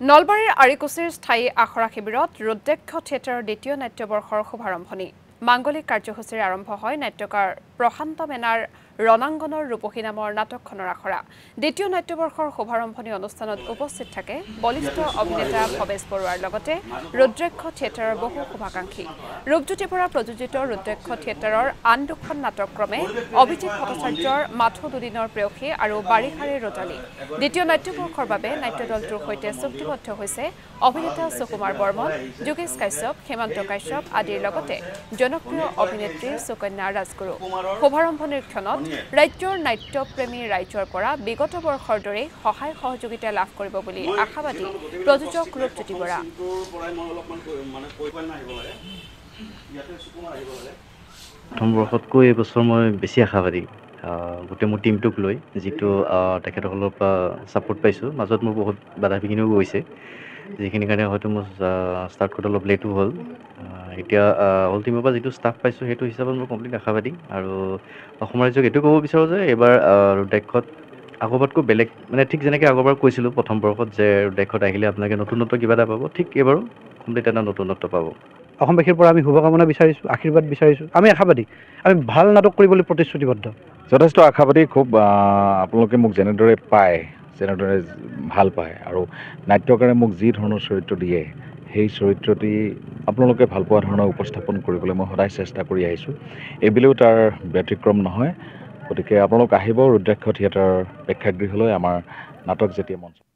নলবাৰীৰ আৰিকুছিৰ স্থায়ী আখৰা শিবিৰত ৰুদ্ৰাক্ষ থিয়েটাৰৰ দ্বিতীয় নাট্যবৰ্ষৰ শুভাৰম্ভণি মাংগলিক কাৰ্যসূচীৰে আৰম্ভ হয় নাট্যকাৰ প্ৰশান্ত মেনাৰ ৰণাংগনৰ ৰূপহী নামৰ নাটকখনৰ আখৰা দ্বিতীয় নাট্যবৰ্ষৰ শুভাৰম্ভণি অনুষ্ঠানত উপস্থিত থাকে বলিষ্ঠ অভিনেতা ভৱেশ বৰুৱাৰ লগতে ৰুদ্ৰাক্ষ থিয়েটাৰৰ বহু শুভাকাংক্ষী ৰূপজ্যোতিৰ পৰা প্ৰযোজিত ৰুদ্ৰাক্ষ থিয়েটাৰৰ আন দুখন নাটকক্ৰমে অভিজিৎ ভট্টাচাৰ্যৰ মাথো দুদিনৰ প্ৰেয়সী আৰু বাৰিষাৰে ৰতালী দ্বিতীয় নাট্যবৰ্ষৰ বাবে নাট্যদলটোৰ সৈতে চুক্তিবদ্ধ হৈছে অভিনেতা সুকুমাৰ বৰ্মন যোগেশ কাশ্যপ হেমন্ত কাশ্যপ আদিৰ লগতে জনপ্ৰিয় অভিনেত্ৰী সুকন্যা ৰাজগুৰু শুভাৰম্ভণিৰ ক্ষণত ৰাজ্যৰ নাট্যপ্ৰেমী ৰাইজৰ পৰা বিগত বৰ্ষৰ দৰে সহায় সহযোগিতা লাভ কৰিব বুলি আশাবাদী প্ৰযোজক ৰূপজ্যোতি বৰা প্ৰথম বৰ্ষতকৈ এইবছৰ মই বেছি আশাবাদী গোটেই মোৰ টিমটোক লৈ যিটো তেখেতসকলৰ পৰা ছাপোৰ্ট পাইছোঁ মাজত মোৰ বহুত বাধা বিঘিনিও গৈছে যিখিনি কাৰণে হয়তো মোৰ ষ্টাৰ্ট কৰোঁতে অলপ লেটো হ'ল এতিয়া অল টিমৰ পৰা যিটো ষ্টাফ পাইছোঁ সেইটো হিচাপত মই কমপ্লিট আশাবাদী আৰু অসম ৰাজ্যক এইটো ক'ব বিচাৰোঁ যে এইবাৰ ৰুদ্ৰাক্ষত আগৰবাৰতকৈ বেলেগ মানে ঠিক যেনেকৈ আগৰবাৰ কৈছিলোঁ প্ৰথম বৰ্ষত যে ৰুদ্ৰাক্ষত আহিলে আপোনালোকে নতুনত্ব কিবা এটা পাব ঠিক এইবাৰো কমপ্লিট এটা নতুনত্ব পাব অসমবাসীৰ পৰা আমি শুভকামনা বিচাৰিছোঁ আশীৰ্বাদ বিচাৰিছোঁ আমি আশাবাদী আমি ভাল নাটক কৰিবলৈ প্ৰতিশ্ৰুতিবদ্ধ যথেষ্ট আশাবাদী খুব আপোনালোকে মোক যেনেদৰে পায় যেনেদৰে ভাল পায় আৰু নাট্যকাৰে মোক যি ধৰণৰ চৰিত্ৰ দিয়ে সেই চৰিত্ৰটি আপোনালোকে ভাল পোৱা ধৰণৰ উপস্থাপন কৰিবলৈ মই সদায় চেষ্টা কৰি আহিছোঁ এইবুলিও তাৰ ব্যতিক্ৰম নহয় গতিকে আপোনালোক আহিব ৰুদ্ৰাক্ষ থিয়েটাৰৰ প্ৰেক্ষাগৃহলৈ আমাৰ নাটক যেতিয়া মঞ্চ